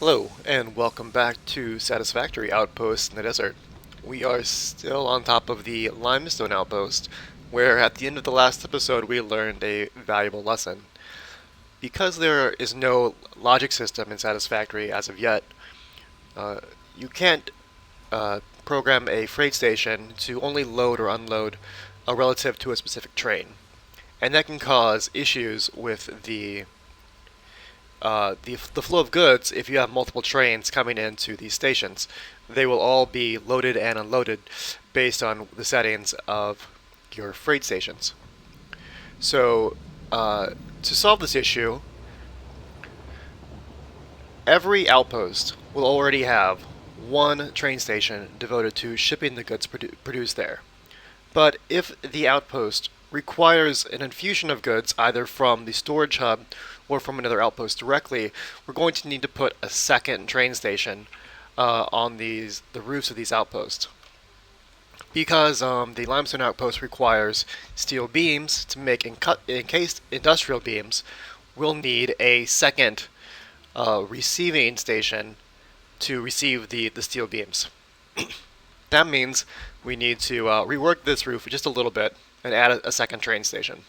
Hello, and welcome back to Satisfactory Outpost in the Desert. We are still on top of the limestone outpost, where at the end of the last episode we learned a valuable lesson. Because there is no logic system in Satisfactory as of yet, uh, you can't program a freight station to only load or unload relative to a specific train. And that can cause issues with the flow of goods if you have multiple trains coming into these stations. They will all be loaded and unloaded based on the settings of your freight stations. So, to solve this issue, every outpost will already have one train station devoted to shipping the goods produced there. But if the outpost requires an infusion of goods either from the storage hub or from another outpost directly, we're going to need to put a second train station on the roofs of these outposts. Because the limestone outpost requires steel beams to make encased industrial beams, we'll need a second receiving station to receive the steel beams. That means we need to rework this roof just a little bit and add a second train station.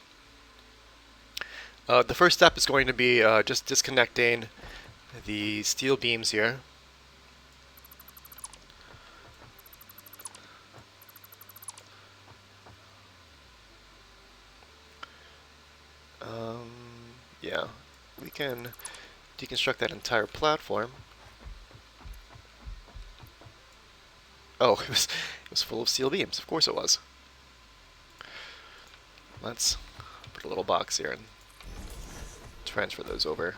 The first step is going to be just disconnecting the steel beams here. Yeah, we can deconstruct that entire platform. Oh, it was full of steel beams. Of course it was. Let's put a little box here and transfer those over.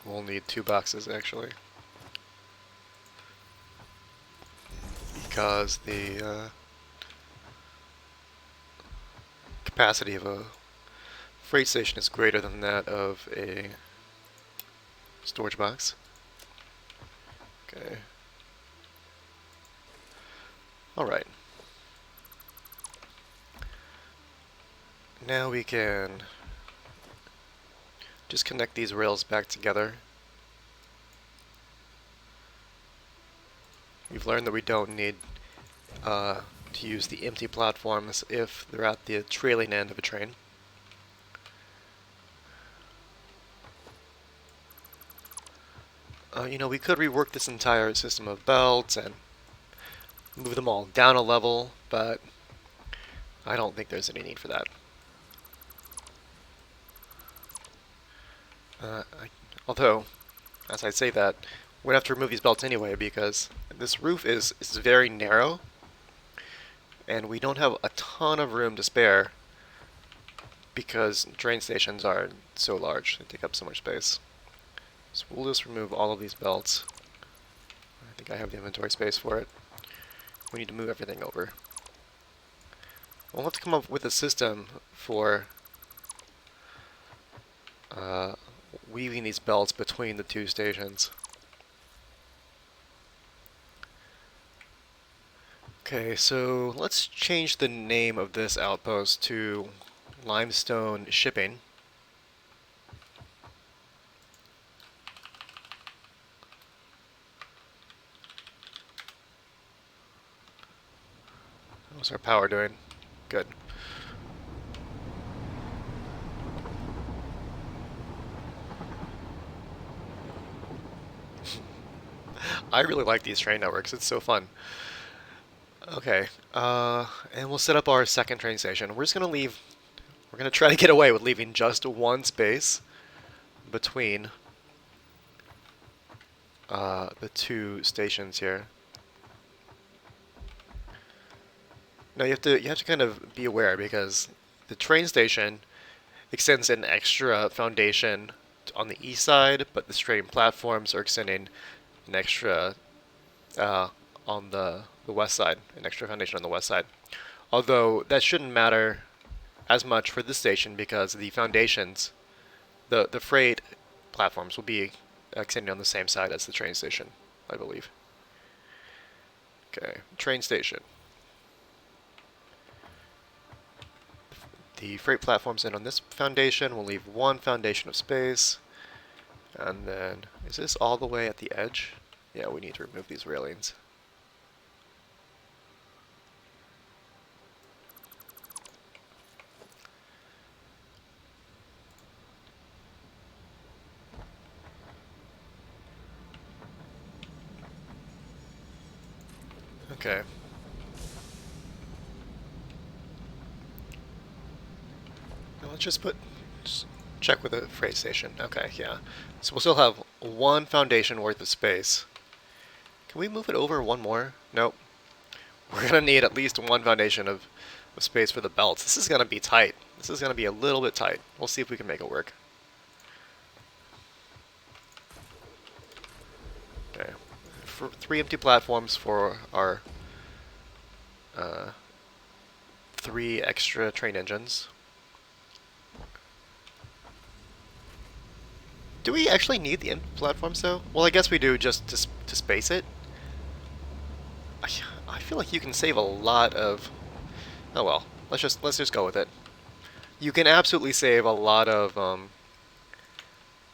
We'll need two boxes actually, because the capacity of a freight station is greater than that of a storage box. Okay. Alright. Now we can just connect these rails back together. We've learned that we don't need to use the empty platforms if they're at the trailing end of a train. We could rework this entire system of belts and move them all down a level, but I don't think there's any need for that. Although, as I say that, we're going to have to remove these belts anyway because this roof is very narrow and we don't have a ton of room to spare because train stations are so large. They take up so much space. So we'll just remove all of these belts. I think I have the inventory space for it. We need to move everything over. We'll have to come up with a system for weaving these belts between the two stations. Okay, so let's change the name of this outpost to Limestone Shipping. How's our power doing? Good. I really like these train networks. It's so fun. Okay, and we'll set up our second train station. We're gonna try to get away with leaving just one space between the two stations here. Now you have to kind of be aware because the train station extends an extra foundation on the east side, but the train platforms are extending an extra on the west side, an extra foundation on the west side. Although that shouldn't matter as much for this station because the foundations, the freight platforms will be extending on the same side as the train station, I believe. Okay, train station. The freight platform's in on this foundation. We'll leave one foundation of space. And then, is this all the way at the edge? Yeah, we need to remove these railings. Okay. Now let's just check with the freight station. Okay, yeah. So we'll still have one foundation worth of space. Can we move it over one more? Nope. We're gonna need at least one foundation of space for the belts. This is gonna be tight. This is gonna be a little bit tight. We'll see if we can make it work. Okay. For 3 empty platforms for our 3 extra train engines. Do we actually need the empty platforms though? Well, I guess we do just to space it. I feel like you can save a lot of. Oh well, let's just go with it. You can absolutely save a lot of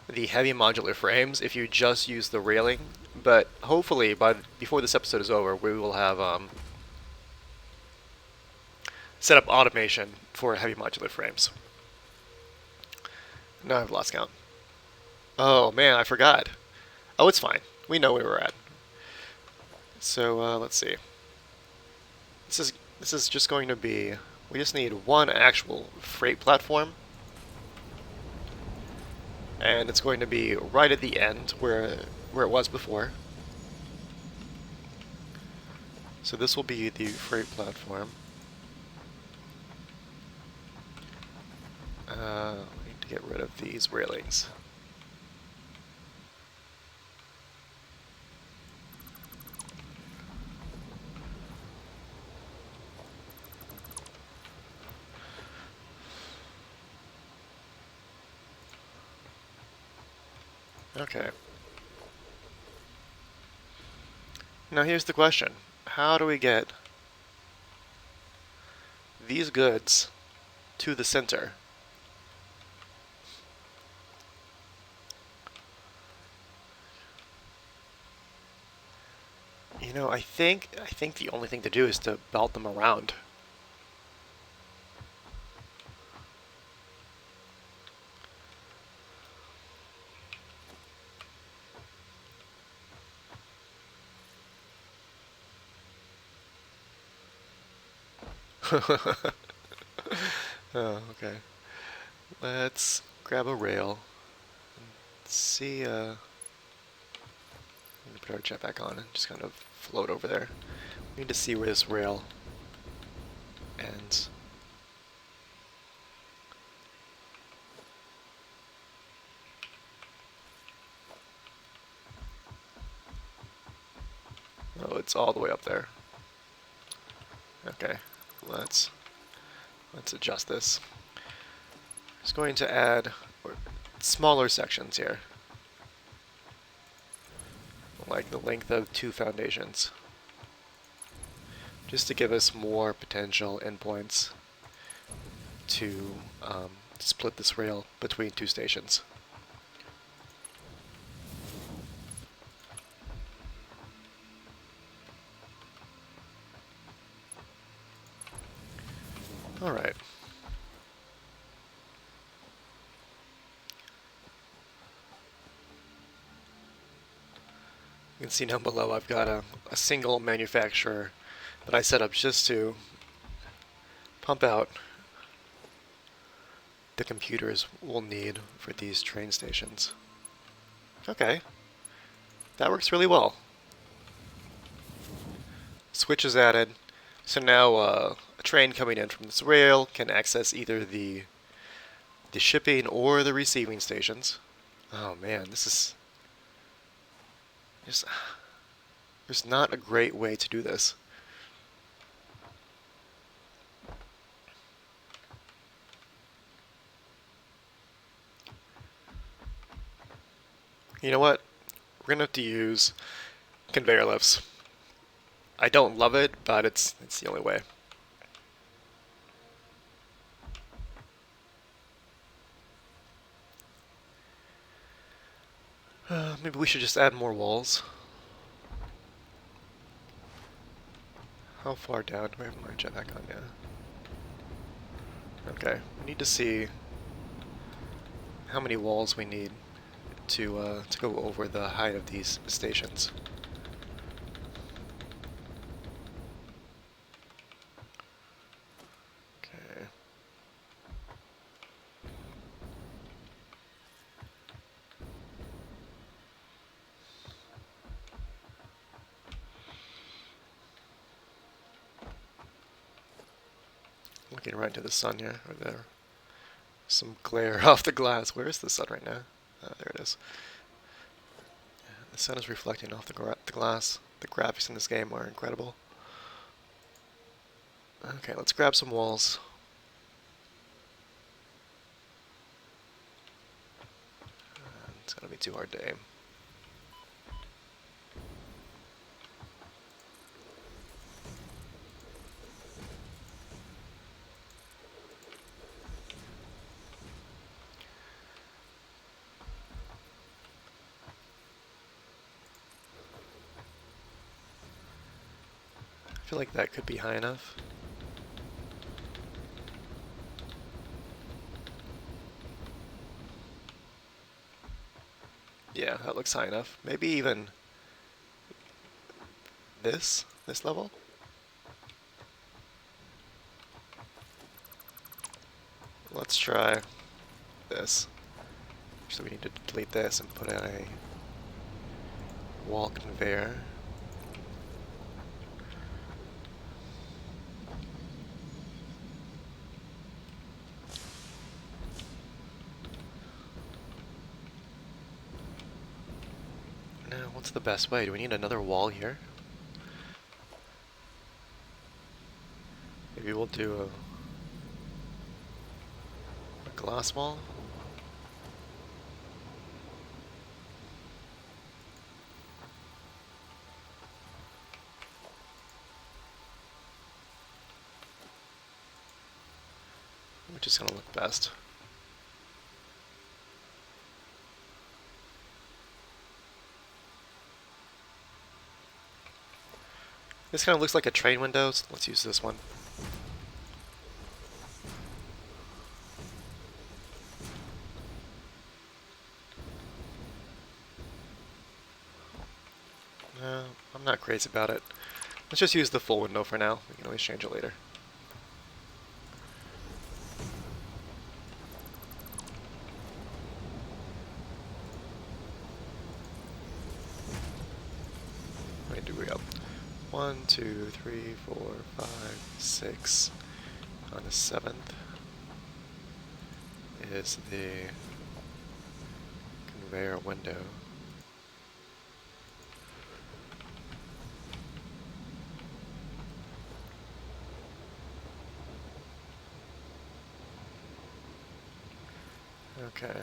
the heavy modular frames if you just use the railing. But hopefully, before this episode is over, we will have set up automation for heavy modular frames. Now I've lost count. Oh man, I forgot. Oh, it's fine. We know where we're at. So let's see. This is just going to be. We just need one actual freight platform, and it's going to be right at the end where it was before. So this will be the freight platform. We need to get rid of these railings. Okay. Now here's the question. How do we get these goods to the center? You know, I think the only thing to do is to belt them around. Oh, okay. Let's grab a rail. See, I'm gonna put our jet back on and just kind of float over there. We need to see where this rail ends. Oh, it's all the way up there. Okay, let's adjust this. Just going to add smaller sections here, like the length of 2 foundations, just to give us more potential endpoints to split this rail between 2 stations. All right. You can see down below I've got a single manufacturer that I set up just to pump out the computers we'll need for these train stations. Okay, that works really well. Switch is added, so now a train coming in from this rail can access either the shipping or the receiving stations. Oh man, this is just, there's not a great way to do this. You know what? We're gonna have to use conveyor lifts. I don't love it, but it's the only way. Maybe we should just add more walls. How far down? Do we have my jetpack on? Yeah. Okay, we need to see how many walls we need to go over the height of these stations. Okay. Looking right into the sun here, or there. Some glare off the glass. Where is the sun right now? There it is. The sun is reflecting off the glass. The graphics in this game are incredible. Okay, let's grab some walls. It's gonna be too hard to aim. I feel like that could be high enough. Yeah, that looks high enough. Maybe even this level? Let's try this. So we need to delete this and put in a wall conveyor. Now, what's the best way? Do we need another wall here? Maybe we'll do a glass wall? Which is going to look best. This kind of looks like a train window, so let's use this one. No, I'm not crazy about it. Let's just use the full window for now. We can always change it later. How many do we up? 1, 2, 3, 4, 5, 6. On the 7th is the conveyor window. Okay.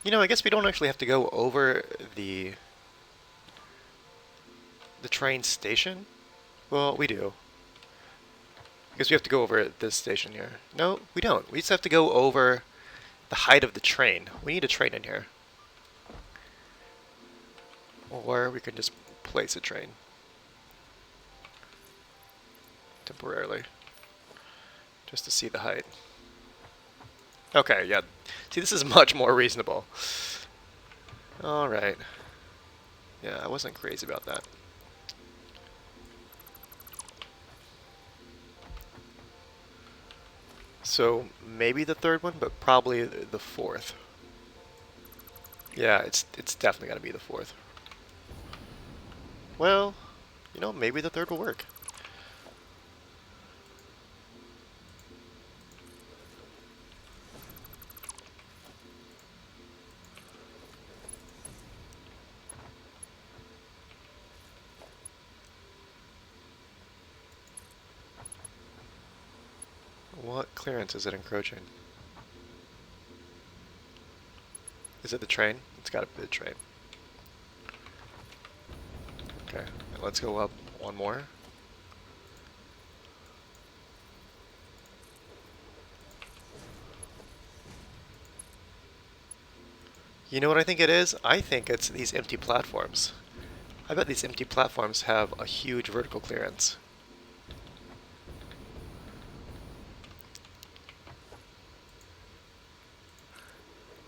You know, I guess we don't actually have to go over the train station. Well, we do. Because we have to go over this station here. No, we don't. We just have to go over the height of the train. We need a train in here. Or we can just place a train. Temporarily. Just to see the height. Okay, yeah. See, this is much more reasonable. Alright. Yeah, I wasn't crazy about that. So, maybe the third one, but probably the fourth. Yeah, it's definitely gotta be the fourth. Well, you know, maybe the third will work. What clearance is it encroaching? Is it the train? It's got to be the train. Okay, let's go up one more. You know what I think it is? I think it's these empty platforms. I bet these empty platforms have a huge vertical clearance.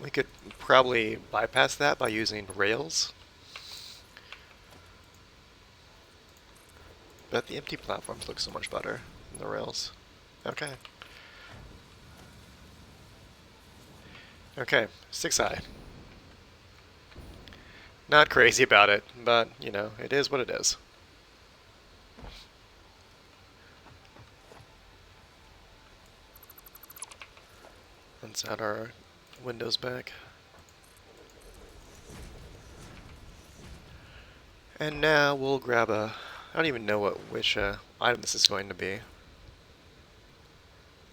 We could probably bypass that by using rails. But the empty platforms look so much better than the rails. Okay. Okay, 6i. Not crazy about it, but, you know, it is what it is. Let's add our windows back. And now we'll grab a... I don't even know which item this is going to be.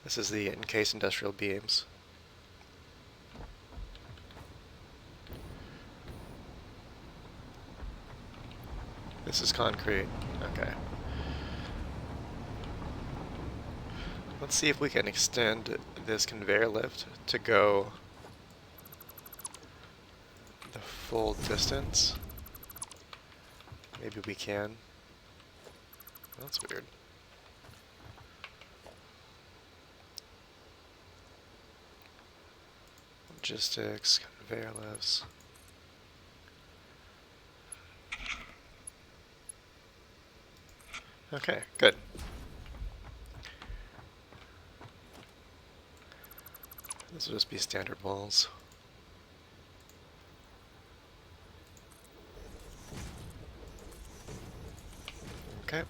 This is the encased industrial beams. This is concrete. Okay. Let's see if we can extend this conveyor lift to go the full distance. Maybe we can. That's weird. Logistics, conveyor lifts. Okay, good. This will just be standard walls. Okay.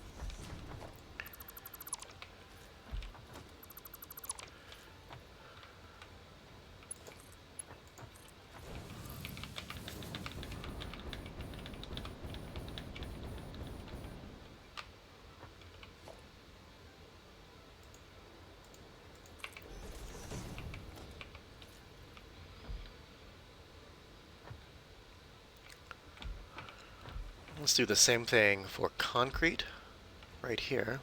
Let's do the same thing for concrete right here.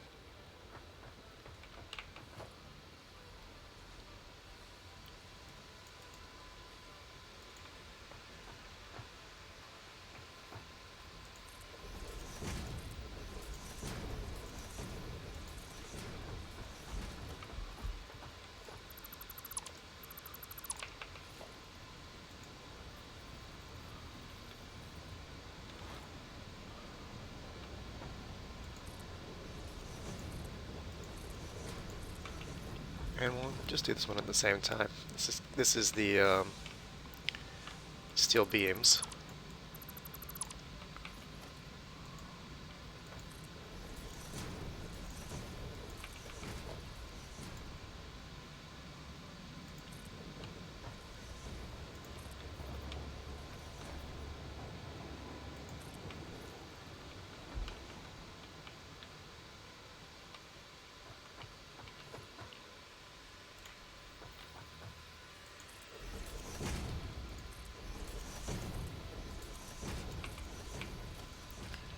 And we'll just do this one at the same time. This is the steel beams.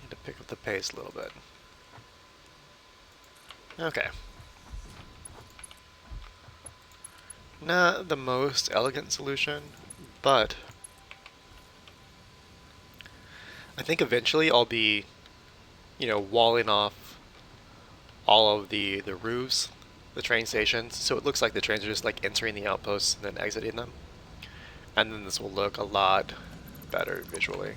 Need to pick up the pace a little bit. Okay. Not the most elegant solution, but I think eventually I'll be, you know, walling off all of the roofs, the train stations, so it looks like the trains are just like entering the outposts and then exiting them. And then this will look a lot better visually.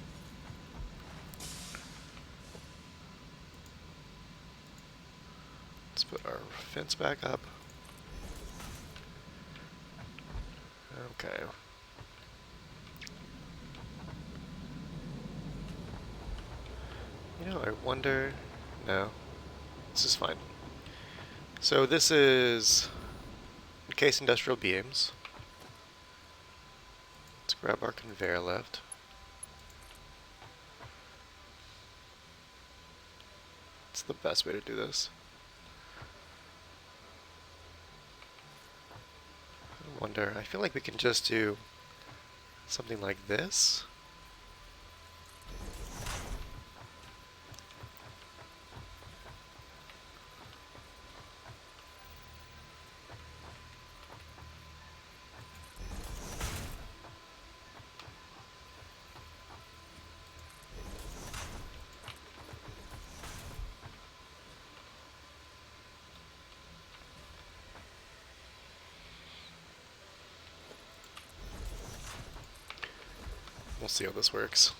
Let's put our fence back up. Okay. You know, I wonder... No. This is fine. So this is encased industrial beams. Let's grab our conveyor lift. It's the best way to do this. I wonder, I feel like we can just do something like this. We'll see how this works.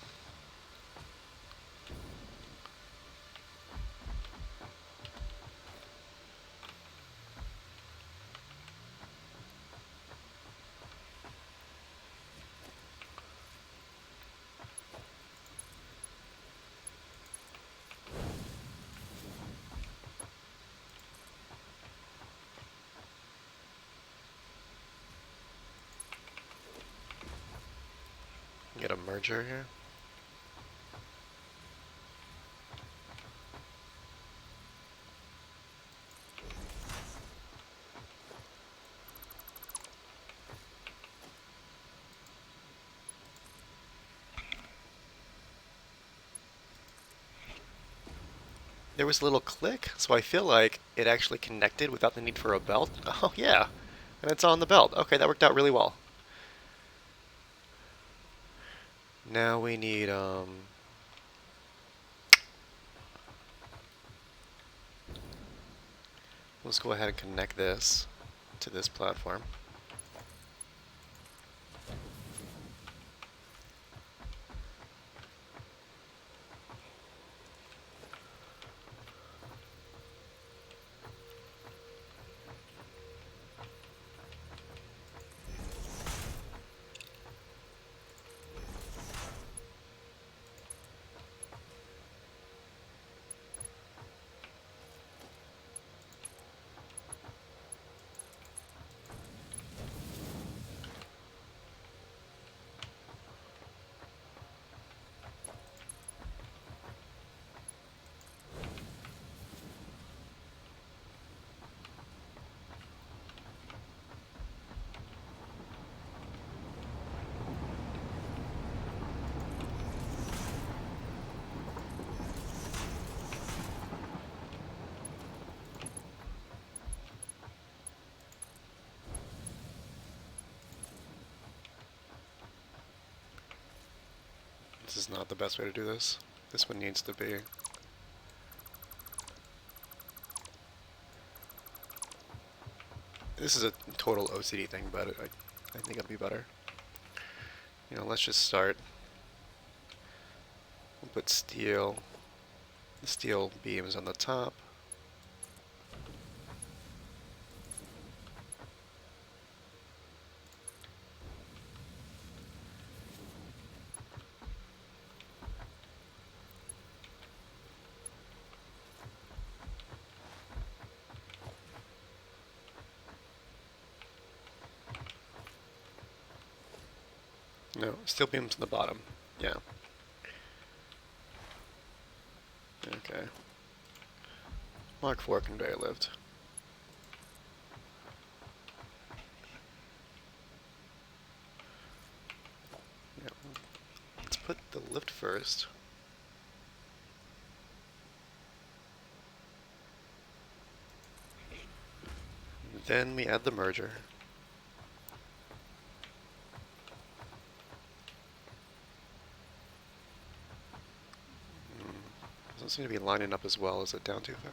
Get a merger here. There was a little click, so I feel like it actually connected without the need for a belt. Oh yeah, and it's on the belt. Okay, that worked out really well. Now we need let's go ahead and connect this to this platform. This is not the best way to do this. This one needs to be. This is a total OCD thing, but I think it'll be better. You know, let's just start. We'll put steel. The steel beams on the top. No, steel beams on the bottom. Yeah. Okay. Mark 4 conveyor lift. Yeah. Let's put the lift first. Then we add the merger. Doesn't seem to be lining up as well. Is it down too far?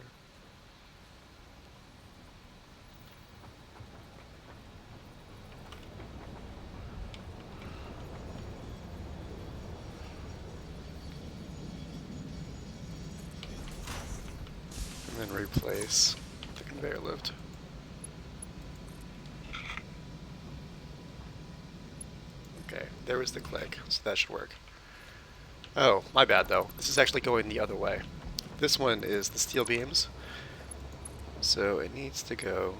And then replace the conveyor lift. Okay, there was the click, so that should work. Oh, my bad though. This is actually going the other way. This one is the steel beams, so it needs to go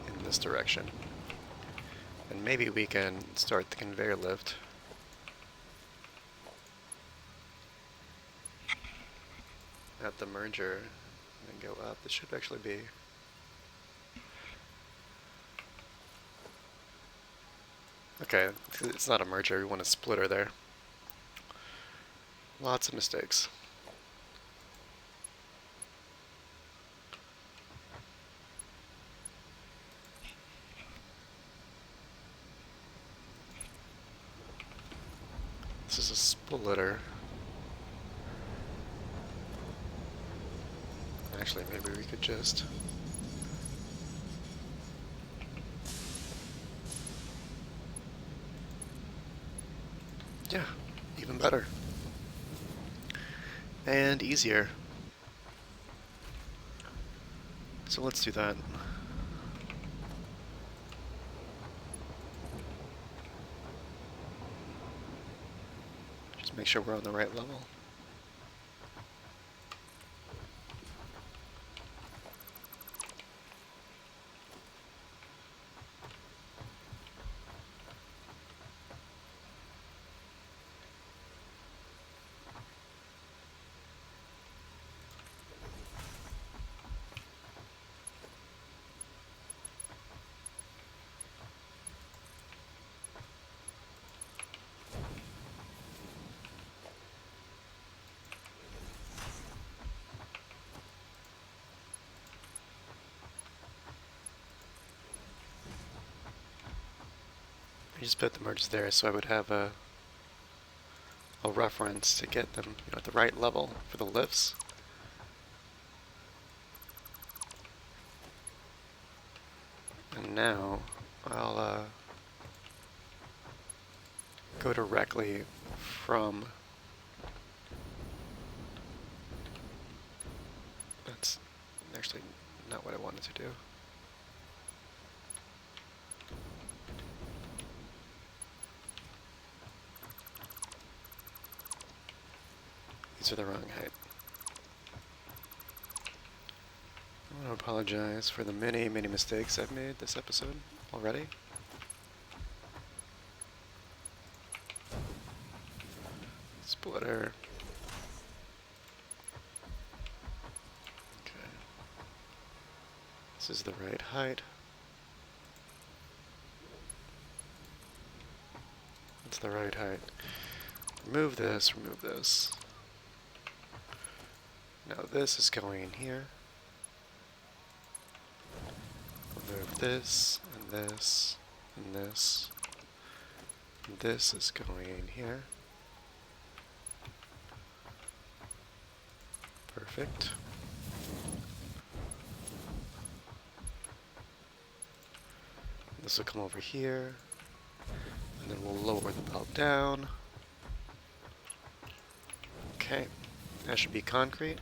in this direction. And maybe we can start the conveyor lift. At the merger, and go up. This should actually be... Okay, it's not a merger, we want a splitter there. Lots of mistakes. This is a splitter. Actually, maybe we could just... Yeah, even better. And easier. So let's do that. Just make sure we're on the right level. I just put the merges there so I would have a reference to get them, at the right level for the lifts. And now I'll go directly from... That's actually not what I wanted to do. These are the wrong height. I want to apologize for the many mistakes I've made this episode already. Splitter. Okay. This is the right height. That's the right height. Remove this, remove this. Now this is going in here. Remove this, and this, and this. And this is going in here. Perfect. This will come over here. And then we'll lower the belt down. Okay. That should be concrete.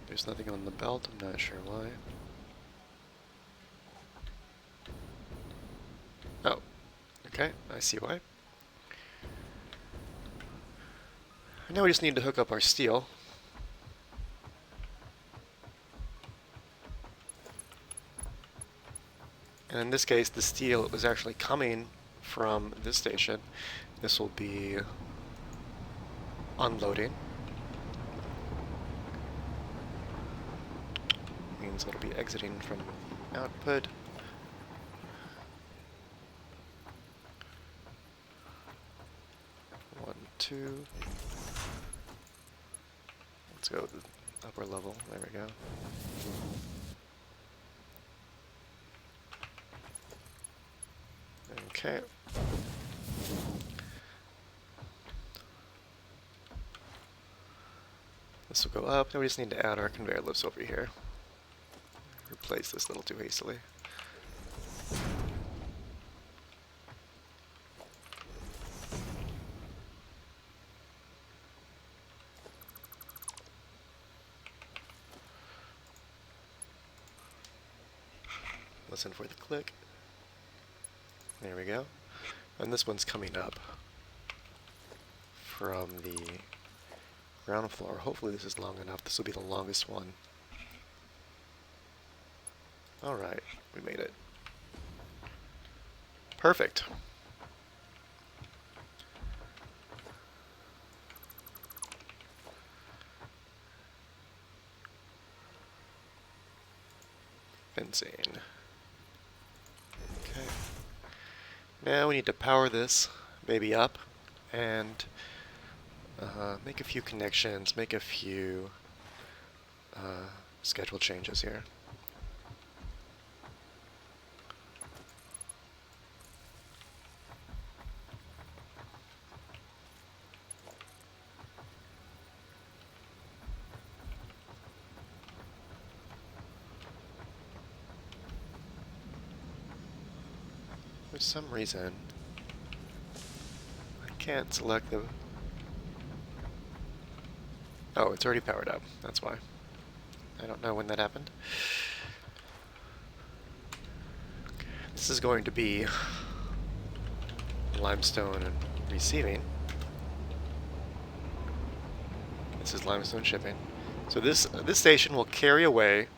There's nothing on the belt, I'm not sure why. Oh, okay, I see why. Now we just need to hook up our steel. And in this case, the steel is actually coming from this station. This will be unloading. Means it'll be exiting from output. One, two. Let's go to the upper level. There we go. Okay. This will go up. Now we just need to add our conveyor lifts over here. Replace this a little too hastily. Listen for the click. There we go. And this one's coming up from the ground floor. Hopefully this is long enough. This will be the longest one. Alright, we made it. Perfect. Fencing. Okay. Now we need to power this baby up and make a few connections, make a few schedule changes here. For some reason, I can't select the... Oh, it's already powered up. That's why. I don't know when that happened. This is going to be limestone and receiving. This is limestone shipping. So this station will carry away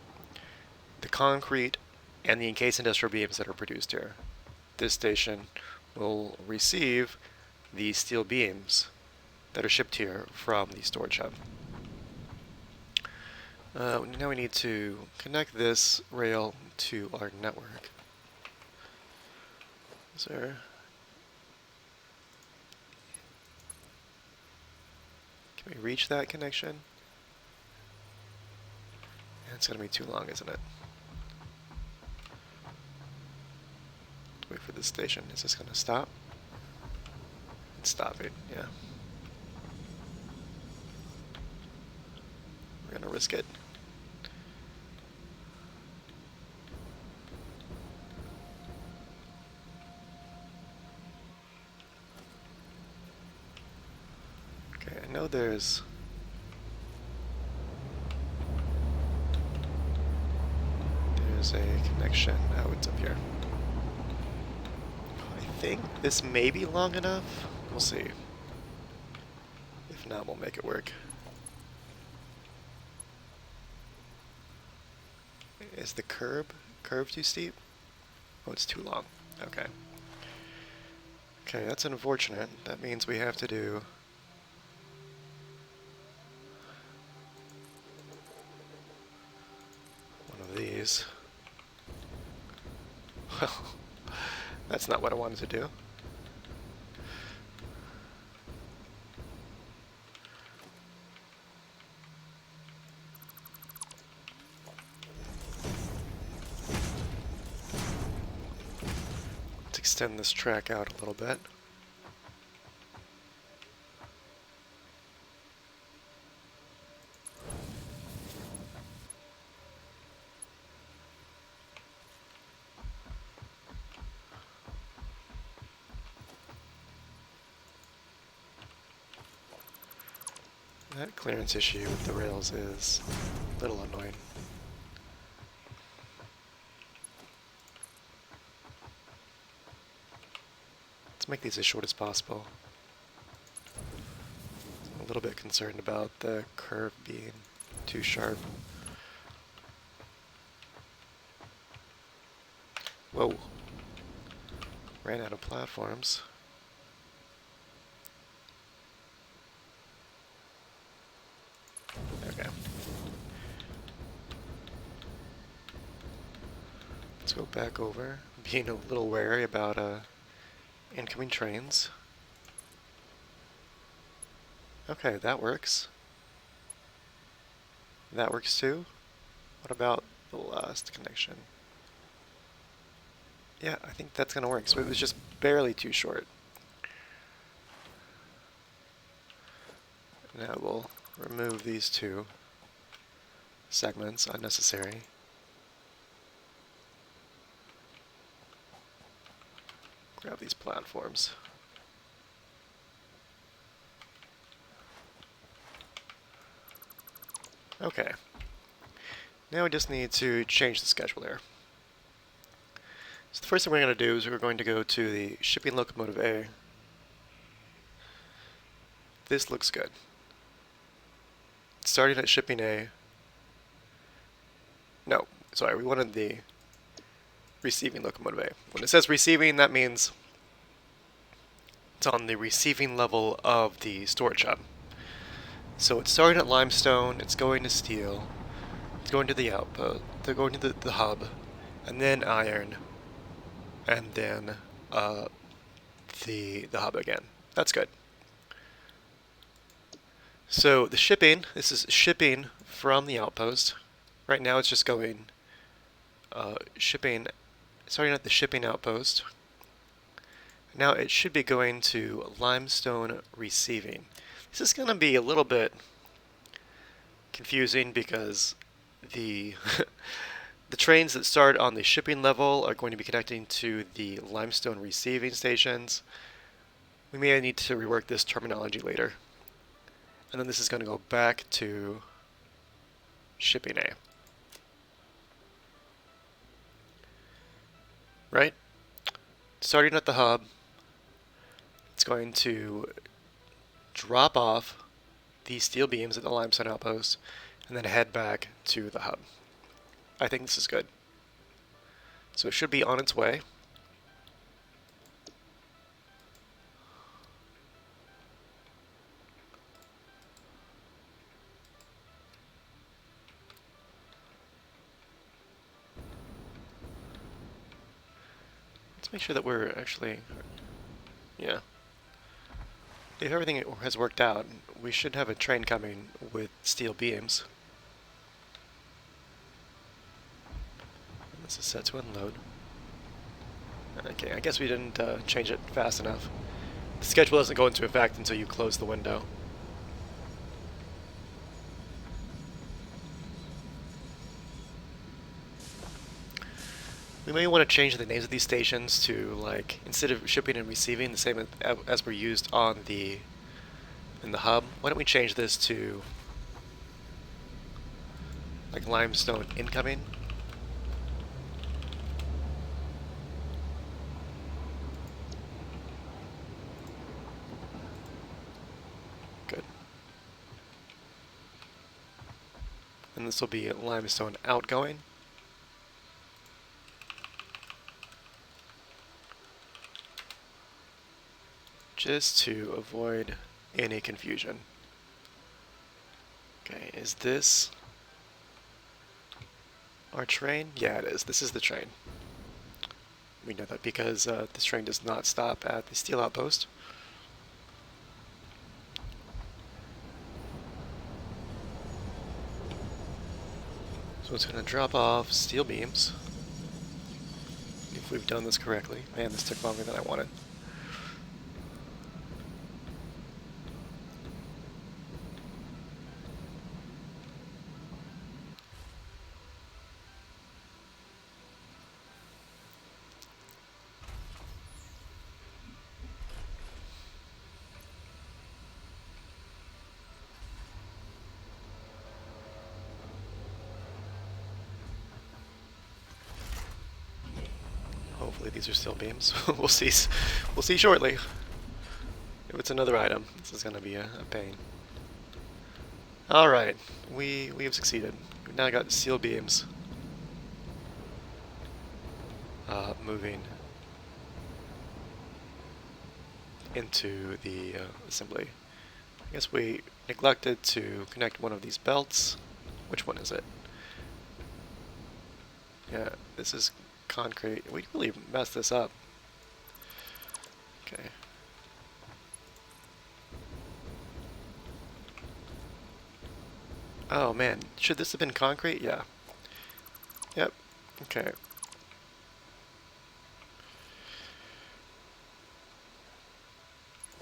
the concrete and the encased industrial beams that are produced here. This station will receive the steel beams that are shipped here from the storage hub. Now we need to connect this rail to our network. Can we reach that connection? It's going to be too long, isn't it? Wait for this station. Is this going to stop? It's stopping, yeah. We're going to risk it. Okay, I know there's a connection. Oh, it's up here. I think this may be long enough. We'll see. If not, we'll make it work. Is the curve too steep? Oh, it's too long. Okay. Okay, that's unfortunate. That means we have to do one of these. Well, that's not what I wanted to do. Let's extend this track out a little bit. That clearance issue with the rails is a little annoying. Let's make these as short as possible. I'm a little bit concerned about the curve being too sharp. Whoa. Ran out of platforms. Okay. Let's go back over, being a little wary about incoming trains. Okay, that works. That works too. What about the last connection? Yeah, I think that's gonna work. So it was just barely too short. Now we'll remove these two segments, unnecessary. Grab these platforms. Okay. Now we just need to change the schedule here. So the first thing we're going to do is we're going to go to the shipping locomotive A. This looks good. Starting at shipping A. No, sorry, we wanted the receiving locomotive A. When it says receiving, that means it's on the receiving level of the storage hub. So it's starting at limestone, it's going to steel, it's going to the outpost, they're going to the hub, and then iron, and then the hub again. That's good. So the shipping, this is shipping from the outpost. Right now it's just going shipping, starting at the shipping outpost. Now it should be going to limestone receiving. This is going to be a little bit confusing because the the trains that start on the shipping level are going to be connecting to the limestone receiving stations. We may need to rework this terminology later. And then this is going to go back to shipping A. Right? Starting at the hub, it's going to drop off these steel beams at the limestone outpost and then head back to the hub. I think this is good. So it should be on its way. Let's make sure that we're actually, yeah. If everything has worked out, we should have a train coming with steel beams. This is set to unload. Okay, I guess we didn't change it fast enough. The schedule doesn't go into effect until you close the window. We may want to change the names of these stations to, like, instead of shipping and receiving, the same as were used on in the hub. Why don't we change this to like limestone incoming? Good. And this will be limestone outgoing. Just to avoid any confusion. Okay, is this our train? Yeah, it is. This is the train. We know that because this train does not stop at the steel outpost. So it's going to drop off steel beams. If we've done this correctly. Man, this took longer than I wanted. Hopefully these are still beams. We'll see. We'll see shortly. If it's another item, this is going to be a pain. All right, we have succeeded. We've now got steel beams moving into the assembly. I guess we neglected to connect one of these belts. Which one is it? Yeah, this is concrete. We really messed this up. Okay. Oh man, should this have been concrete? Yeah. Yep. Okay.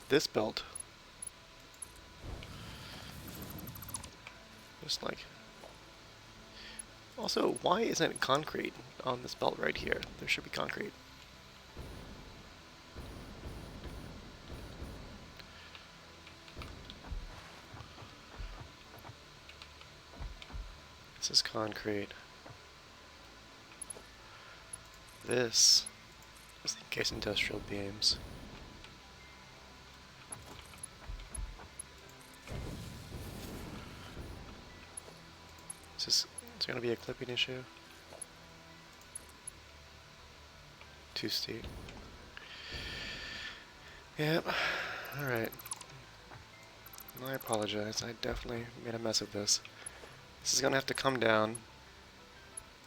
This belt. Just like. Also, why isn't it concrete on this belt right here? There should be concrete. This is concrete. This is the encased industrial beams. Is there going to be a clipping issue? Too steep. Yep. Alright. I apologize. I definitely made a mess of this. This is going to have to come down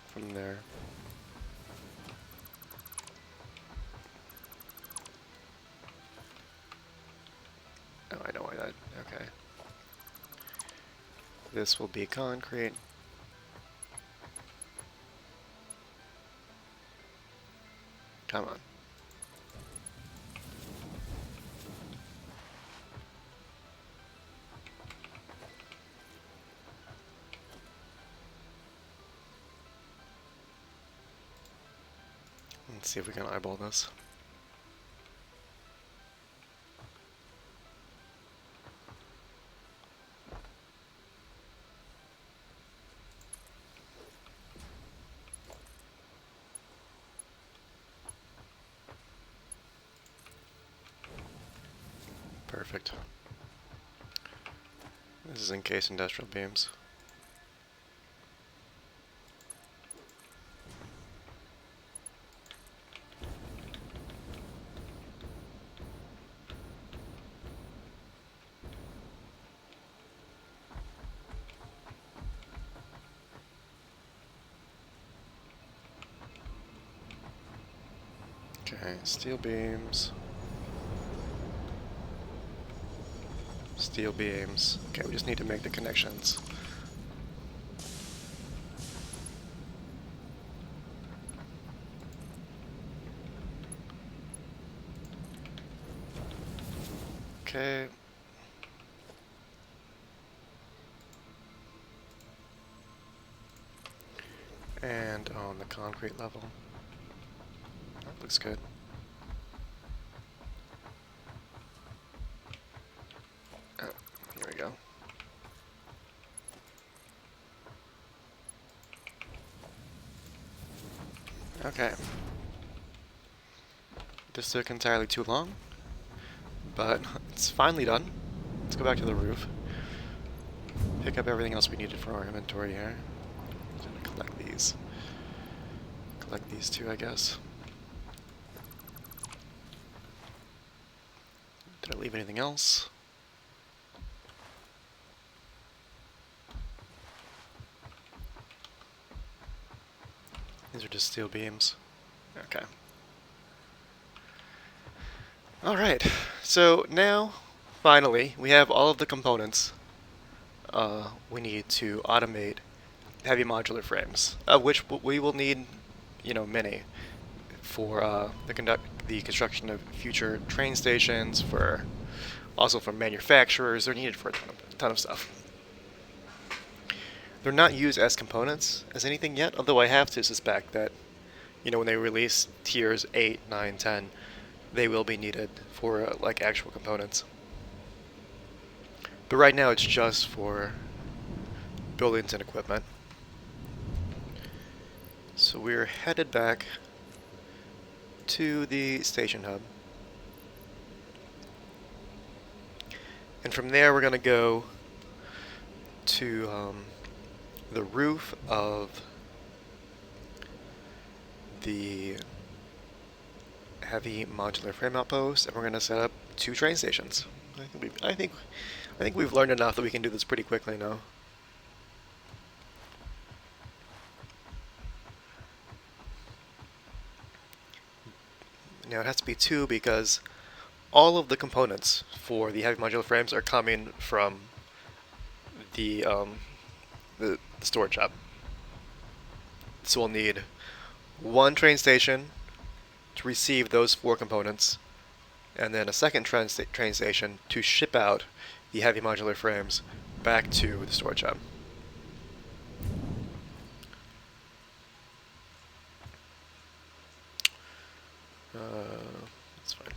from there. Oh, I know why that. Okay. This will be concrete. Come on. Let's see if we can eyeball this. Perfect. This is encased industrial beams. Okay, steel beams. Steel beams. Okay, we just need to make the connections. Okay. And on the concrete level. That looks good. Oh, here we go. Okay. This took entirely too long, but it's finally done. Let's go back to the roof. Pick up everything else we needed for our inventory here. Just gonna collect these. Collect these two, I guess. Did I leave anything else? These are just steel beams. Okay. Alright, so now, finally, we have all of the components we need to automate heavy modular frames, of which we will need, many for the construction of future train stations, also for manufacturers. They're needed for a ton of stuff. They're not used as components as anything yet, although I have to suspect that, when they release tiers 8, 9, 10, they will be needed for like actual components. But right now it's just for buildings and equipment. So we're headed back to the station hub. And from there we're going to go to the roof of the heavy modular frame outpost, and we're going to set up 2 train stations. I think we've learned enough that we can do this pretty quickly now. Now it has to be 2 because all of the components for the heavy modular frames are coming from the storage hub. So we'll need 1 train station to receive those 4 components, and then a second train station to ship out the heavy modular frames back to the storage hub. That's fine.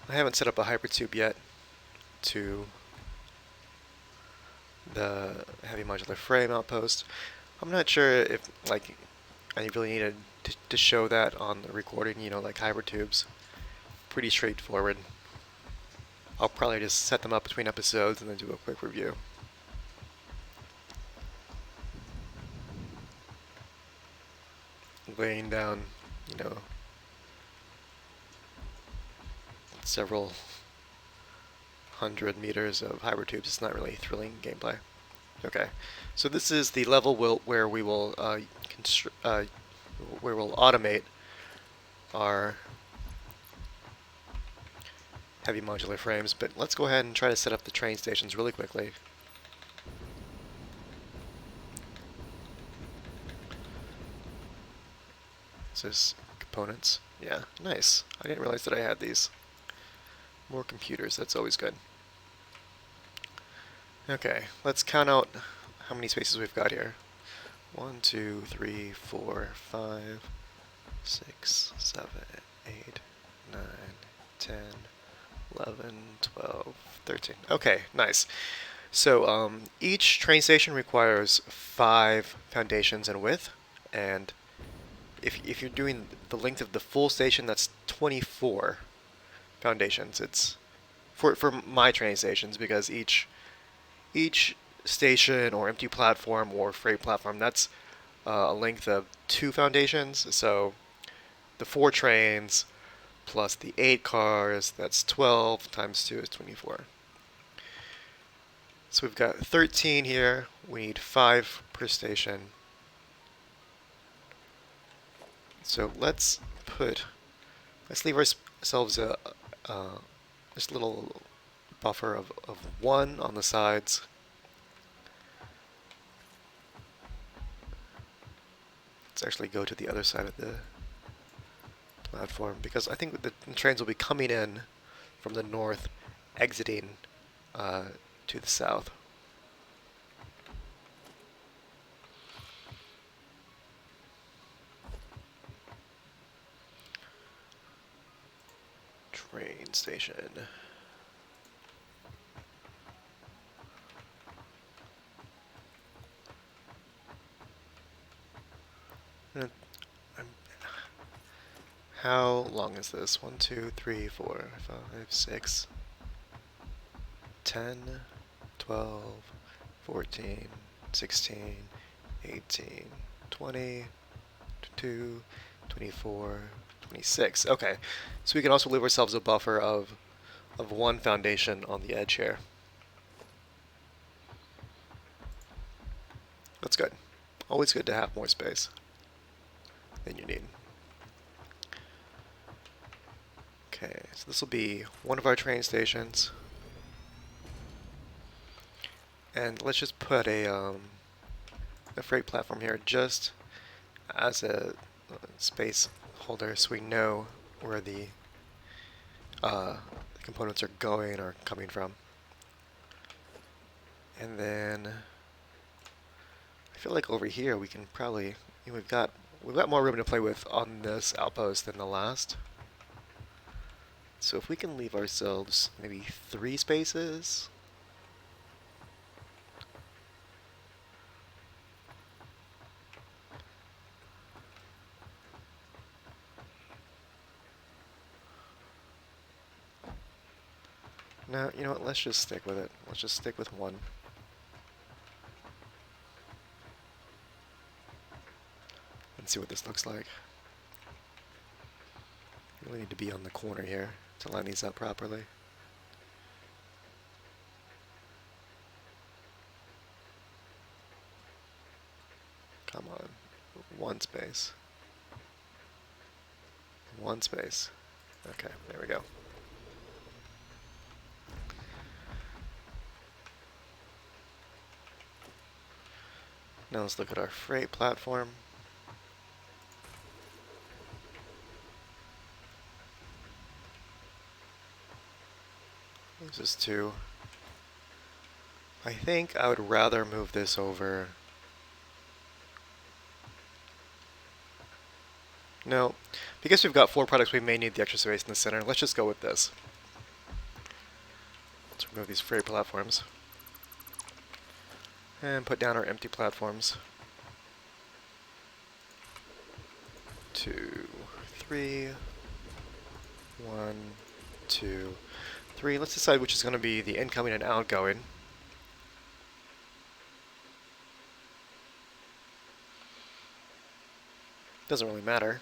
I haven't set up a hypertube yet to the heavy modular frame outpost. I'm not sure if I really needed to show that on the recording, like hypertubes. Pretty straightforward. I'll probably just set them up between episodes and then do a quick review. Laying down, several 100 meters of hypertubes. It's not really thrilling gameplay. Okay, so this is the level where we will automate our heavy modular frames, but let's go ahead and try to set up the train stations really quickly. Is this components? Yeah, nice. I didn't realize that I had these. More computers, that's always good. Okay, let's count out how many spaces we've got here. 1, 2, 3, 4, 5, 6, 7, 8, 9, 10, 11, 12, 13. Okay, nice. So each train station requires 5 foundations in width, and if you're doing the length of the full station, that's 24 foundations. It's for my train stations, because each station or empty platform or freight platform, that's a length of 2 foundations. So the 4 trains plus the 8 cars, that's 12 times 2 is 24. So we've got 13 here. We need 5 per station. So let's leave ourselves this little buffer of 1 on the sides. Let's actually go to the other side of the platform, because I think the trains will be coming in from the north, exiting to the south. Train station. How long is this? 1, 2, 3, 4, 5, 6, 10, 12, 14, 16, 18, 20, 22, 24, 26. Okay, so we can also leave ourselves a buffer of 1 foundation on the edge here. That's good. Always good to have more space than you need. Okay, so this will be one of our train stations. And let's just put a freight platform here just as a space holder, so we know where the components are going or coming from. And then I feel like over here we can probably, we've got more room to play with on this outpost than the last. So if we can leave ourselves maybe 3 spaces. No, you know what, let's just stick with it. Let's just stick with 1. And see what this looks like. You really need to be on the corner here to line these up properly. Come on. 1 space. 1 space. Okay, there we go. Now let's look at our freight platform. This is 2. I think I would rather move this over. No, because we've got 4 products, we may need the extra space in the center. Let's just go with this. Let's remove these freight platforms. And put down our empty platforms. 2, 3, 1, 2, 3. Let's decide which is going to be the incoming and outgoing. Doesn't really matter.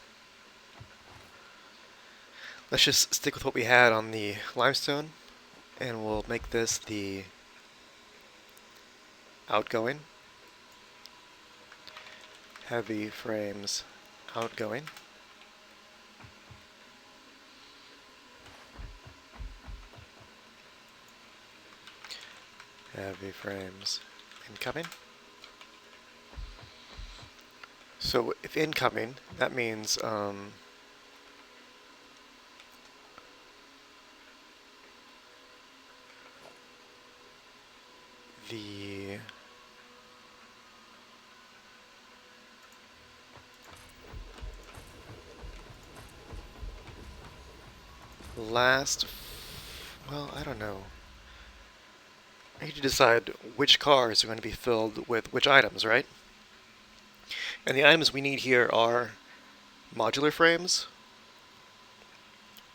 Let's just stick with what we had on the limestone, and we'll make this the outgoing. Heavy frames outgoing. Heavy frames incoming. So if incoming, that means the last, well, I don't know. I need to decide which cars are going to be filled with which items, right? And the items we need here are modular frames,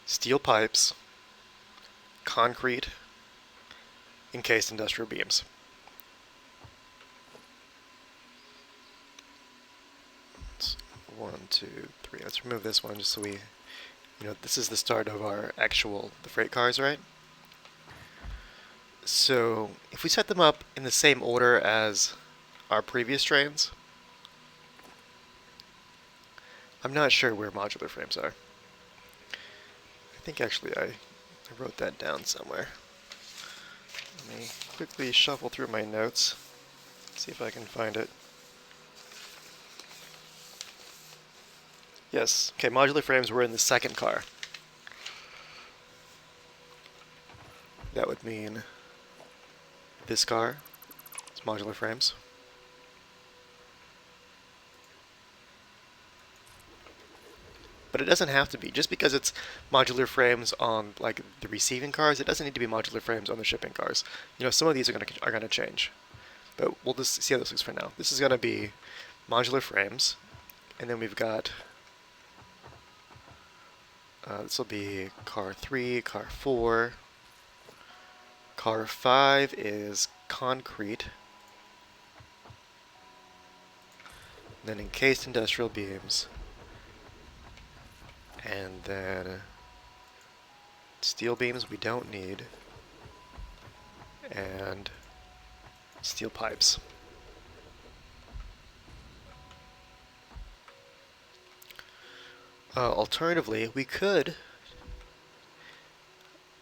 steel pipes, concrete, encased industrial beams. That's 1, 2, 3. Let's remove this one just so we, this is the start of our the freight cars, right? So if we set them up in the same order as our previous trains, I'm not sure where modular frames are. I think actually I wrote that down somewhere. Let me quickly shuffle through my notes, see if I can find it. Yes, okay, modular frames were in the second car. That would mean this car is modular frames. But it doesn't have to be. Just because it's modular frames on like the receiving cars, it doesn't need to be modular frames on the shipping cars. Some of these are gonna change. But we'll just see how this looks for now. This is gonna be modular frames, and then we've got this will be car 3, car 4. Car 5 is concrete. Then encased industrial beams. And then steel beams we don't need. And steel pipes. Alternatively, we could,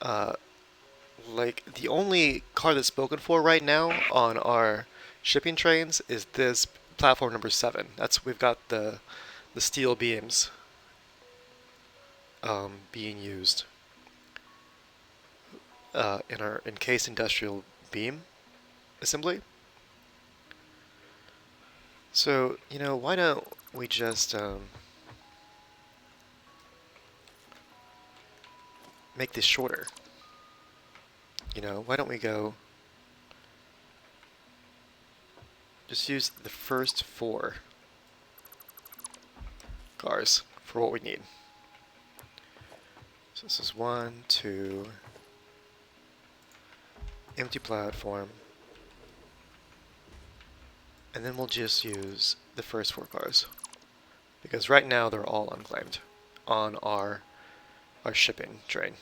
like, the only car that's spoken for right now on our shipping trains is this platform number 7. We've got the steel beams being used in our encased industrial beam assembly. So, why don't we just make this shorter? Why don't we go just use the first 4 cars for what we need. So this is 1, 2, empty platform, and then we'll just use the first 4 cars, because right now they're all unclaimed on our shipping train.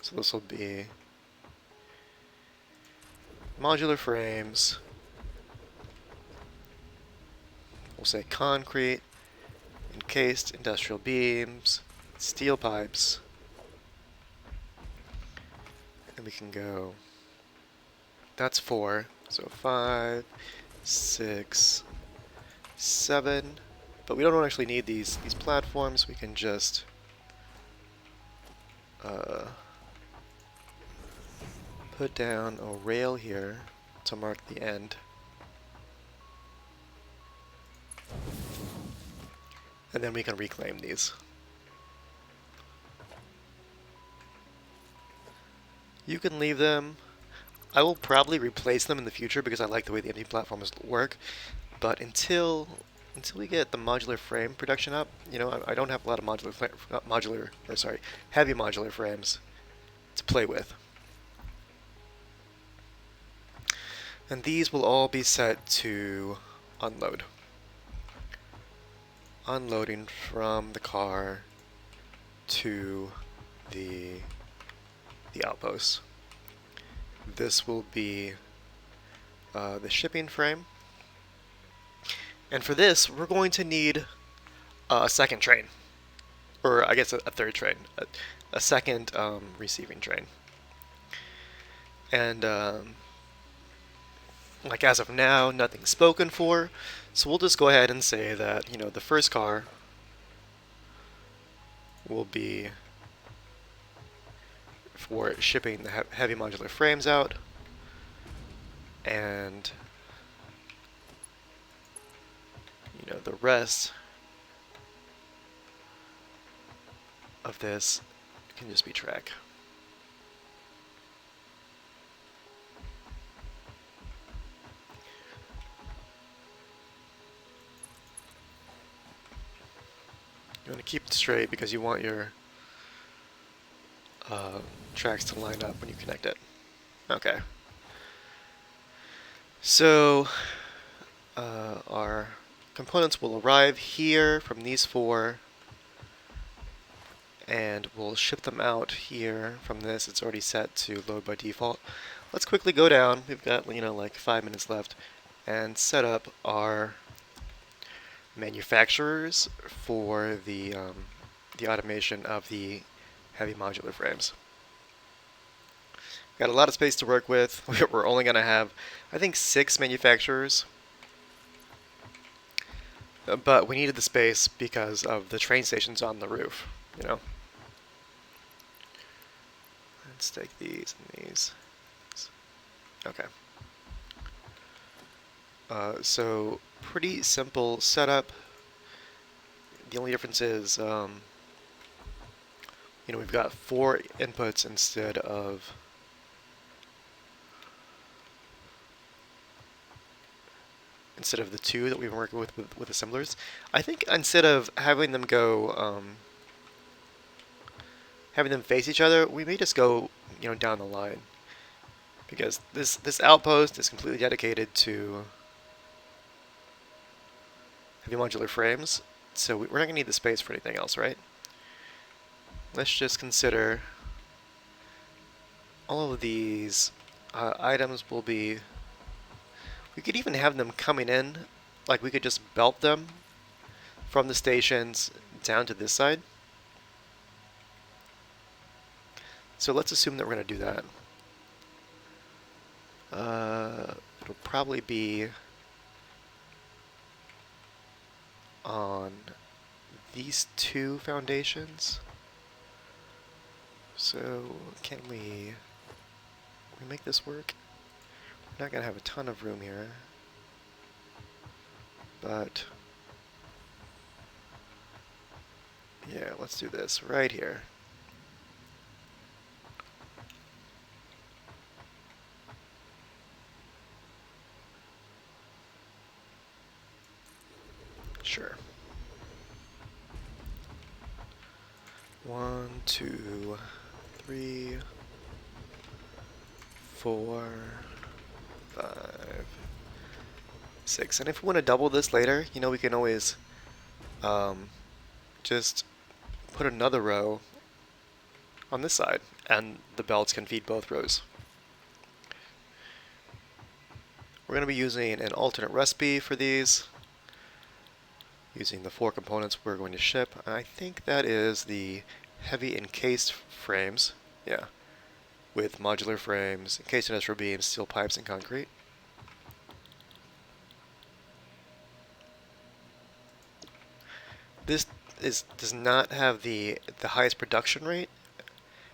So this will be modular frames, we'll say concrete, encased industrial beams, steel pipes, and we can go, that's 4, so 5, 6, 7, but we don't actually need these platforms. We can just put down a rail here to mark the end. And then we can reclaim these. You can leave them. I will probably replace them in the future because I like the way the empty platforms work. But until we get the modular frame production up, I don't have a lot of heavy modular frames to play with. And these will all be set to unload. Unloading from the car to the outpost. This will be the shipping frame. And for this, we're going to need a second train. Or I guess a third train. A second receiving train. And like as of now, nothing's spoken for. So we'll just go ahead and say that, the first car will be for shipping the heavy modular frames out, and the rest of this can just be track. You want to keep it straight because you want your tracks to line up when you connect it. Okay. So our components will arrive here from these four, and we'll ship them out here from this. It's already set to load by default. Let's quickly go down. We've got like 5 minutes left, and set up our manufacturers for the automation of the heavy modular frames. Got a lot of space to work with. We're only going to have, I think, 6 manufacturers. But we needed the space because of the train stations on the roof, Let's take these and these. Okay. So pretty simple setup. The only difference is, we've got 4 inputs instead of the 2 that we've been working with assemblers. I think instead of having them go, having them face each other, we may just go, down the line, because this outpost is completely dedicated to heavy modular frames, so we're not going to need the space for anything else, right? Let's just consider all of these items will be, we could even have them coming in, like we could just belt them from the stations down to this side. So let's assume that we're going to do that. It'll probably be on these 2 foundations. So can we make this work? We're not going to have a ton of room here, but yeah, let's do this right here. Sure. 1, 2, 3, 4, 5, 6. And if we want to double this later, we can always just put another row on this side, and the belts can feed both rows. We're going to be using an alternate recipe for these, using the 4 components we're going to ship. I think that is the heavy encased frames, yeah, with modular frames, encased industrial beams, steel pipes, and concrete. This does not have the highest production rate.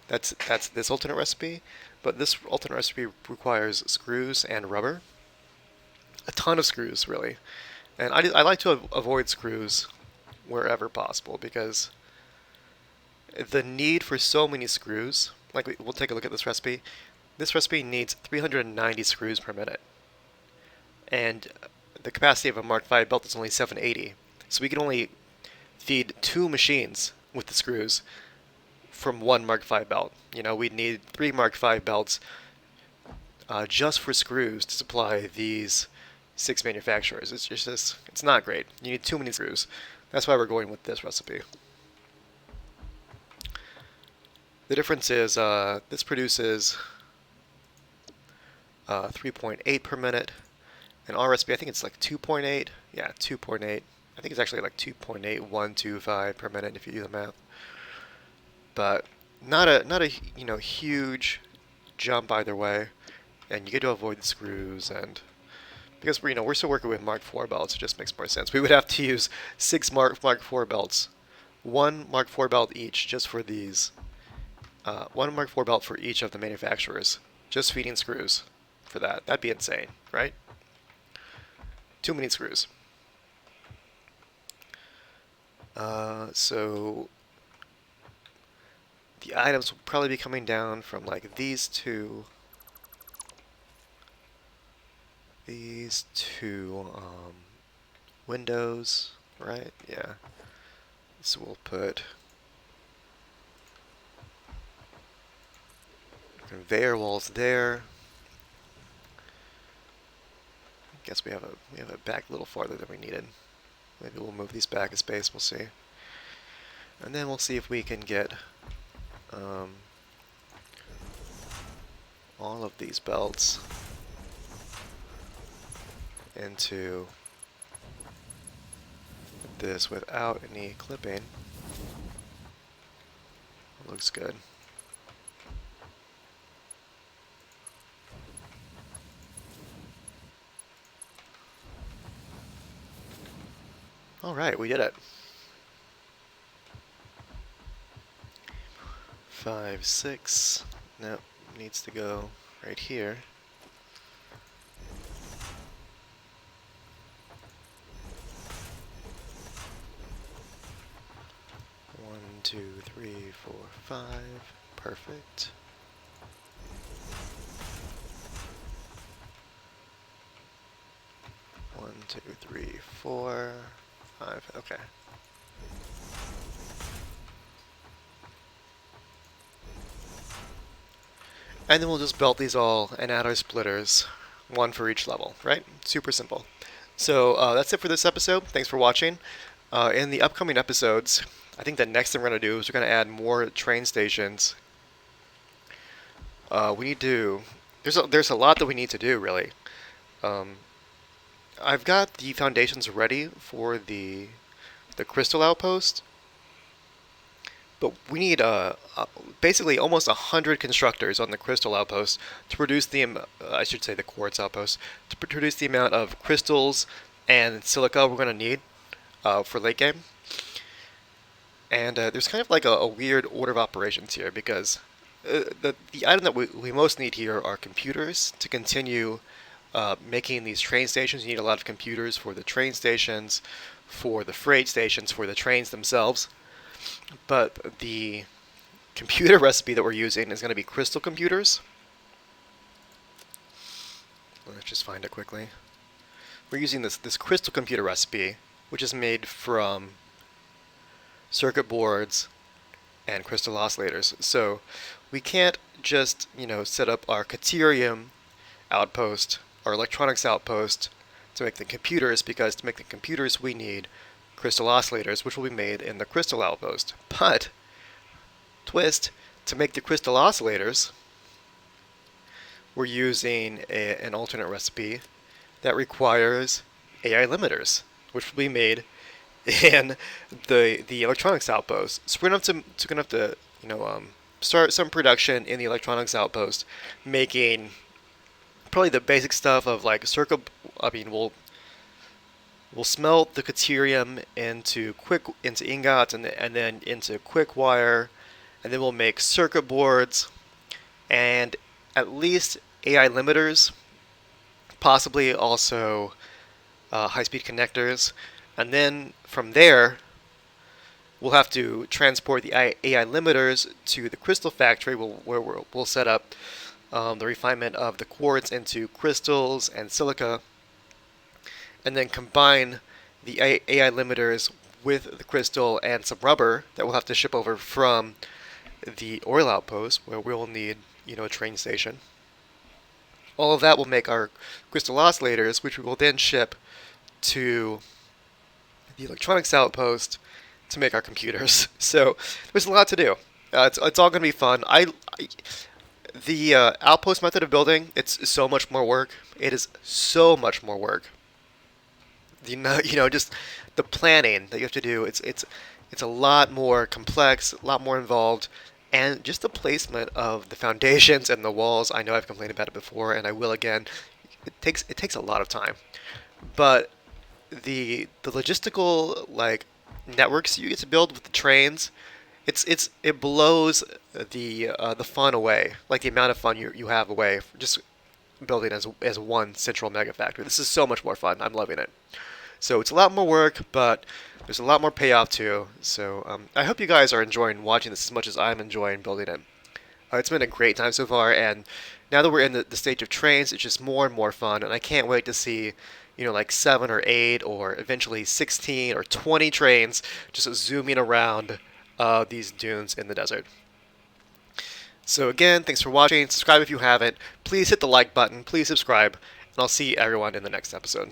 That's this alternate recipe, but this alternate recipe requires screws and rubber. A ton of screws, really. And I like to avoid screws wherever possible, because the need for so many screws, like we'll take a look at this recipe. This recipe needs 390 screws per minute. And the capacity of a Mark V belt is only 780. So we can only feed 2 machines with the screws from 1 Mark V belt. We'd need 3 Mark V belts just for screws to supply these 6 manufacturers. It's not great. You need too many screws. That's why we're going with this recipe. The difference is this produces 3.8 per minute. And our recipe, I think it's like 2.8. Yeah, 2.8. I think it's actually like 2.8125 per minute if you do the math. But not a huge jump either way. and you get to avoid the screws, and because we're still working with Mark IV belts, it just makes more sense. We would have to use 6 Mark IV belts, 1 Mark IV belt each, just for these. 1 Mark IV belt for each of the manufacturers, just feeding screws for that. That'd be insane, right? Too many screws. So the items will probably be coming down from like these two windows, right? Yeah. So we'll put conveyor walls there. Guess we have a back a little farther than we needed. Maybe we'll move these back a space. We'll see. And then we'll see if we can get all of these belts into this without any clipping. Looks good. All right, we did it. 5, 6. Nope, needs to go right here. 1, 2, 3, 4, 5. Perfect. 1, 2, 3, 4, 5. Okay. And then we'll just belt these all and add our splitters, 1 for each level, right? Super simple. So that's it for this episode. Thanks for watching. In the upcoming episodes, I think the next thing we're going to do is we're going to add more train stations. We need to. There's a lot that we need to do, really. I've got the foundations ready for the crystal outpost, but we need basically almost 100 constructors on the crystal outpost to produce I should say the quartz outpost, to produce the amount of crystals and silica we're going to need for late game. And there's kind of like a weird order of operations here, because the item that we most need here are computers to continue making these train stations. You need a lot of computers for the train stations, for the freight stations, for the trains themselves. But the computer recipe that we're using is going to be crystal computers. Let's just find it quickly. We're using this crystal computer recipe, which is made from circuit boards and crystal oscillators. So we can't just, set up our Caterium outpost, our electronics outpost, to make the computers, because to make the computers we need crystal oscillators, which will be made in the crystal outpost. But, twist, to make the crystal oscillators, we're using an alternate recipe that requires AI limiters, which will be made in the electronics outpost. So we're gonna have to start some production in the electronics outpost, making probably the basic stuff of like circuit. We'll smelt the Caterium into ingots and then into quick wire, and then we'll make circuit boards and at least AI limiters, possibly also high-speed connectors, and then from there we'll have to transport the AI limiters to the crystal factory, where we'll set up the refinement of the quartz into crystals and silica, and then combine the AI limiters with the crystal and some rubber that we'll have to ship over from the oil outpost, where we'll need a train station. All of that will make our crystal oscillators, which we will then ship to the electronics outpost to make our computers. So there's a lot to do. It's all going to be fun. The outpost method of building, it's so much more work. It is so much more work. Just the planning that you have to do. It's a lot more complex, a lot more involved, And just the placement of the foundations and the walls, I know I've complained about it before, and I will again. It takes a lot of time, but the logistical like networks you get to build with the trains, it blows the fun away, like the amount of fun you have away just building as one central mega factory. This is so much more fun. I'm loving it. So it's a lot more work, but there's a lot more payoff too. So I hope you guys are enjoying watching this as much as I'm enjoying building it. It's been a great time so far, and now that we're in the stage of trains, it's just more and more fun, and I can't wait to see, like 7 or 8 or eventually 16 or 20 trains just zooming around these dunes in the desert. So again, thanks for watching. Subscribe if you haven't. Please hit the like button. Please subscribe, and I'll see everyone in the next episode.